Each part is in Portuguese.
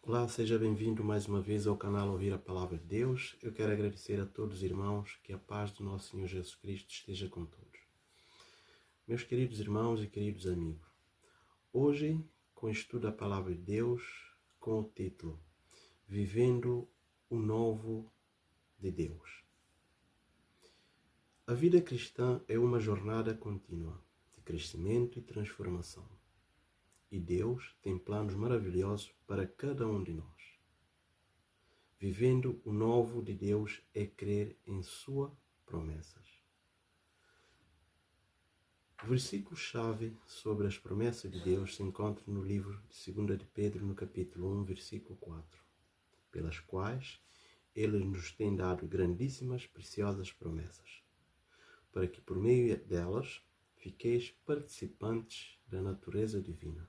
Olá, seja bem-vindo mais uma vez ao canal Ouvir a Palavra de Deus. Eu quero agradecer a todos os irmãos, que a paz do nosso Senhor Jesus Cristo esteja com todos. Meus queridos irmãos e queridos amigos, hoje, com o estudo da Palavra de Deus, com o título Vivendo o Novo de Deus. A vida cristã é uma jornada contínua de crescimento e transformação. E Deus tem planos maravilhosos para cada um de nós. Vivendo o novo de Deus é crer em suas promessas. O versículo-chave sobre as promessas de Deus se encontra no livro de 2 de Pedro, no capítulo 1, versículo 4, pelas quais Ele nos tem dado grandíssimas, preciosas promessas, para que por meio delas fiqueis participantes da natureza divina,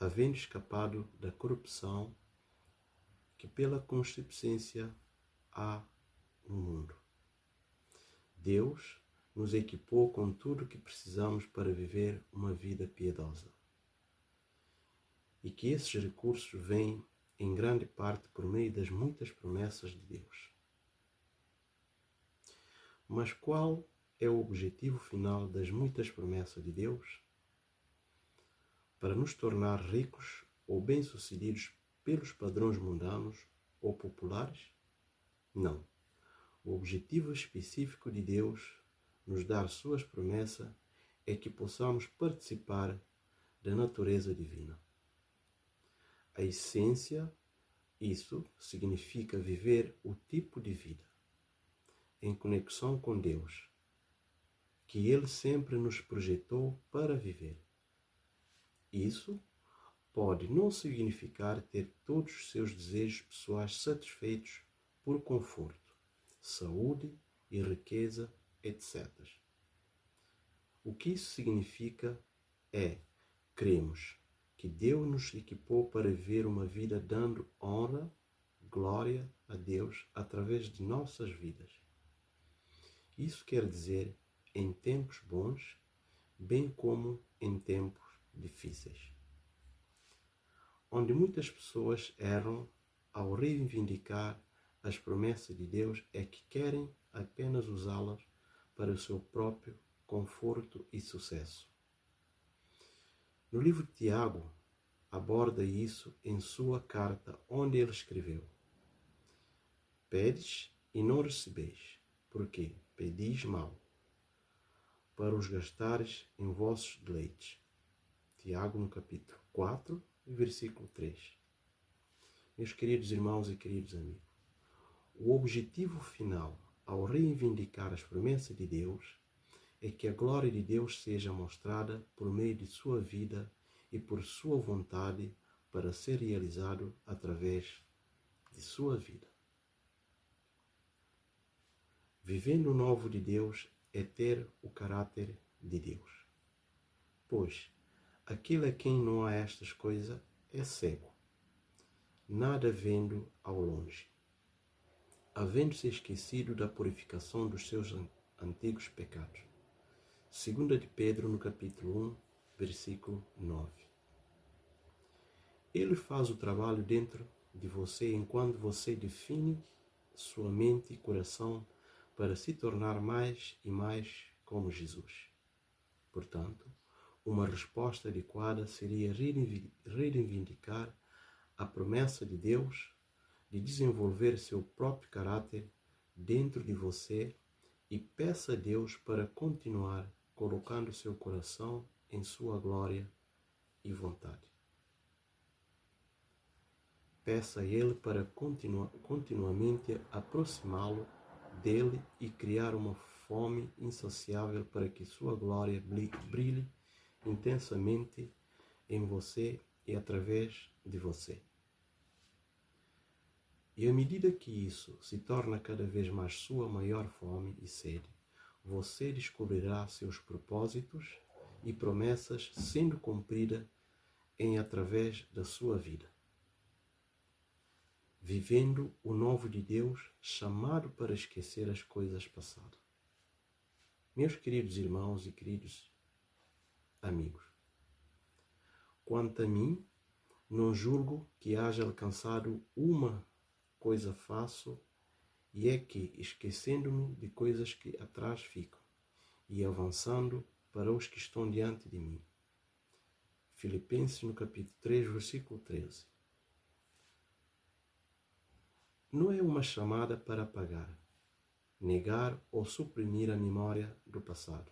havendo escapado da corrupção que pela concupiscência há no mundo. Deus nos equipou com tudo o que precisamos para viver uma vida piedosa. E que esses recursos vêm em grande parte por meio das muitas promessas de Deus. Mas qual é o objetivo final das muitas promessas de Deus? Para nos tornar ricos ou bem-sucedidos pelos padrões mundanos ou populares? Não. O objetivo específico de Deus nos dar suas promessas é que possamos participar da natureza divina. A essência, isso significa viver o tipo de vida em conexão com Deus, que Ele sempre nos projetou para viver. Isso pode não significar ter todos os seus desejos pessoais satisfeitos por conforto, saúde e riqueza, etc. O que isso significa é cremos que Deus nos equipou para viver uma vida dando honra, glória a Deus através de nossas vidas. Isso quer dizer em tempos bons, bem como em tempos difíceis. Onde muitas pessoas erram ao reivindicar as promessas de Deus é que querem apenas usá-las para o seu próprio conforto e sucesso. No livro de Tiago, aborda isso em sua carta, onde ele escreveu: Pedes e não recebeis, porque pedis mal, para os gastares em vossos deleites. Tiago, no capítulo 4, versículo 3. Meus queridos irmãos e queridos amigos, o objetivo final ao reivindicar as promessas de Deus é que a glória de Deus seja mostrada por meio de sua vida e por sua vontade para ser realizado através de sua vida. Vivendo o novo de Deus é ter o caráter de Deus. Pois aquele a quem não há estas coisas é cego, nada vendo ao longe, havendo-se esquecido da purificação dos seus antigos pecados. 2 de Pedro, no capítulo 1, versículo 9. Ele faz o trabalho dentro de você enquanto você define sua mente e coração para se tornar mais e mais como Jesus. Portanto, uma resposta adequada seria reivindicar a promessa de Deus de desenvolver seu próprio caráter dentro de você e peça a Deus para continuar colocando seu coração em sua glória e vontade. Peça a Ele para continuamente aproximá-lo dele e criar uma fome insaciável para que sua glória brilhe intensamente em você e através de você. E à medida que isso se torna cada vez mais sua maior fome e sede, você descobrirá seus propósitos e promessas sendo cumpridas através da sua vida. Vivendo o novo de Deus, chamado para esquecer as coisas passadas. Meus queridos irmãos e queridos amigos, quanto a mim, Não julgo que haja alcançado uma coisa fácil, e é que, esquecendo-me de coisas que atrás ficam, e avançando para os que estão diante de mim. Filipenses no capítulo 3, versículo 13. Não é uma chamada para apagar, negar ou suprimir a memória do passado.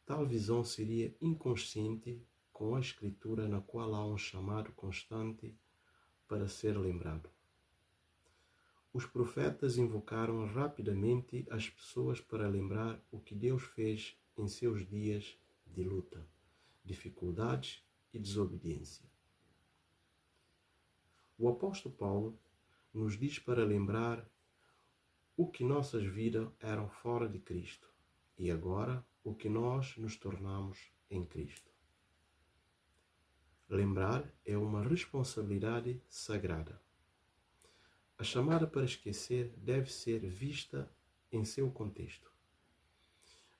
Tal visão seria inconsciente com a Escritura, na qual há um chamado constante para ser lembrado. Os profetas invocaram rapidamente as pessoas para lembrar o que Deus fez em seus dias de luta, dificuldades e desobediência. O apóstolo Paulo nos diz para lembrar o que nossas vidas eram fora de Cristo e agora o que nós nos tornamos em Cristo. Lembrar é uma responsabilidade sagrada. A chamada para esquecer deve ser vista em seu contexto.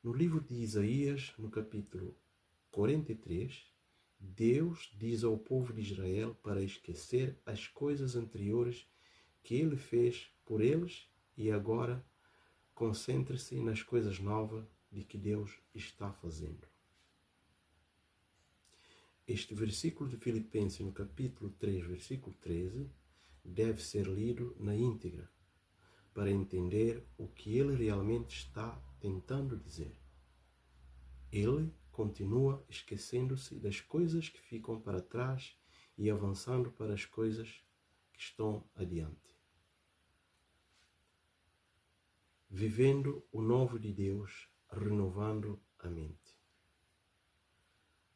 No livro de Isaías, no capítulo 43, Deus diz ao povo de Israel para esquecer as coisas anteriores que ele fez por eles e agora concentre-se nas coisas novas de que Deus está fazendo. Este versículo de Filipenses, no capítulo 3, versículo 13, deve ser lido na íntegra para entender o que ele realmente está tentando dizer. Ele continua esquecendo-se das coisas que ficam para trás e avançando para as coisas que estão adiante. Vivendo o novo de Deus, renovando a mente.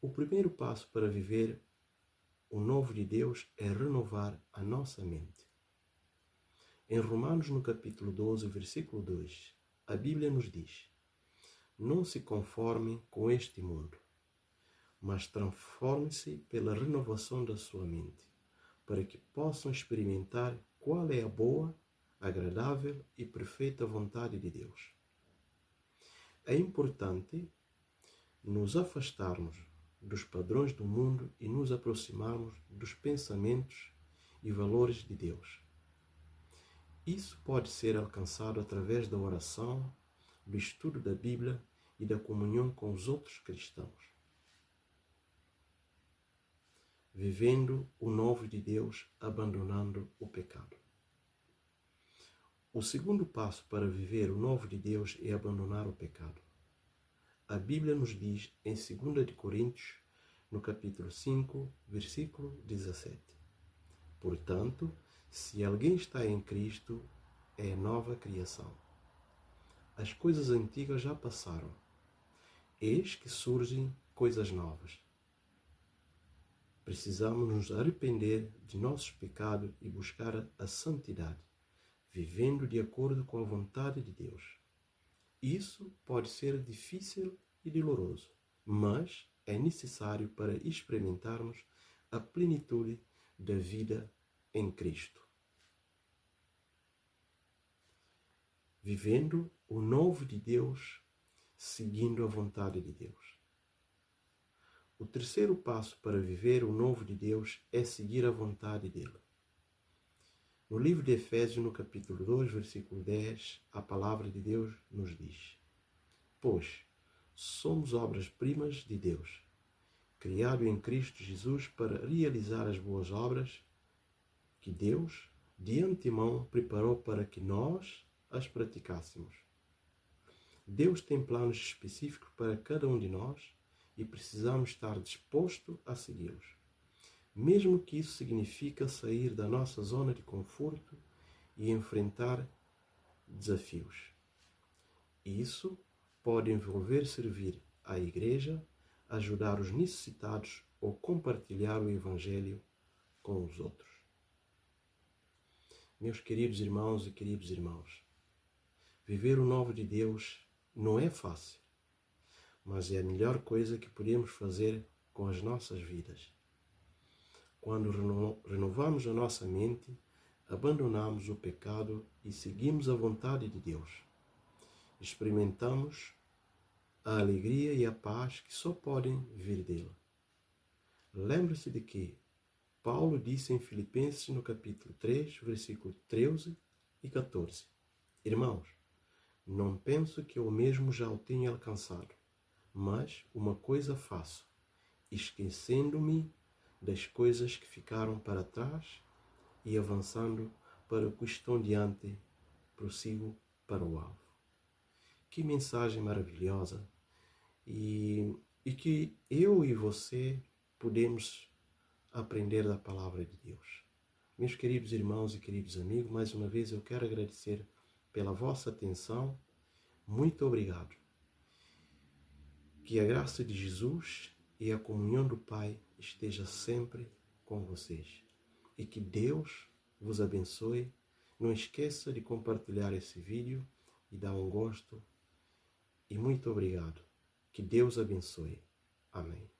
O primeiro passo para viver o novo de Deus é renovar a nossa mente. Em Romanos, no capítulo 12, versículo 2, a Bíblia nos diz: não se conformem com este mundo, mas transforme-se pela renovação da sua mente, para que possam experimentar qual é a boa, agradável e perfeita vontade de Deus. É importante nos afastarmos dos padrões do mundo e nos aproximarmos dos pensamentos e valores de Deus. Isso pode ser alcançado através da oração, do estudo da Bíblia e da comunhão com os outros cristãos. Vivendo o novo de Deus, abandonando o pecado. O segundo passo para viver o novo de Deus é abandonar o pecado. A Bíblia nos diz em 2 Coríntios, no capítulo 5, versículo 17. Portanto, se alguém está em Cristo, é nova criação. As coisas antigas já passaram. Eis que surgem coisas novas. Precisamos nos arrepender de nossos pecados e buscar a santidade, vivendo de acordo com a vontade de Deus. Isso pode ser difícil e doloroso, mas é necessário para experimentarmos a plenitude da vida em Cristo. Vivendo o novo de Deus, seguindo a vontade de Deus. O terceiro passo para viver o novo de Deus é seguir a vontade dele. No livro de Efésios, no capítulo 2, versículo 10, a palavra de Deus nos diz: pois somos obras-primas de Deus, criado em Cristo Jesus para realizar as boas obras que Deus de antemão preparou para que nós as praticássemos. Deus tem planos específicos para cada um de nós e precisamos estar dispostos a segui-los, mesmo que isso signifique sair da nossa zona de conforto e enfrentar desafios. Isso pode envolver servir à igreja, ajudar os necessitados ou compartilhar o Evangelho com os outros. Meus queridos irmãos e queridos irmãos, viver o novo de Deus não é fácil, mas é a melhor coisa que podemos fazer com as nossas vidas. Quando renovamos a nossa mente, abandonamos o pecado e seguimos a vontade de Deus. Experimentamos a alegria e a paz que só podem vir dele. Lembre-se de que Paulo disse em Filipenses, no capítulo 3, versículo 13 e 14. Irmãos, não penso que eu mesmo já o tenha alcançado, mas uma coisa faço, esquecendo-me das coisas que ficaram para trás e avançando para o que estão diante, prossigo para o alvo. Que mensagem maravilhosa! E que eu e você podemos aprender da palavra de Deus. Meus queridos irmãos e queridos amigos, mais uma vez eu quero agradecer pela vossa atenção. Muito obrigado. Que a graça de Jesus e a comunhão do Pai esteja sempre com vocês. E que Deus vos abençoe. Não esqueça de compartilhar esse vídeo e dar um gosto. E muito obrigado. Que Deus abençoe. Amém.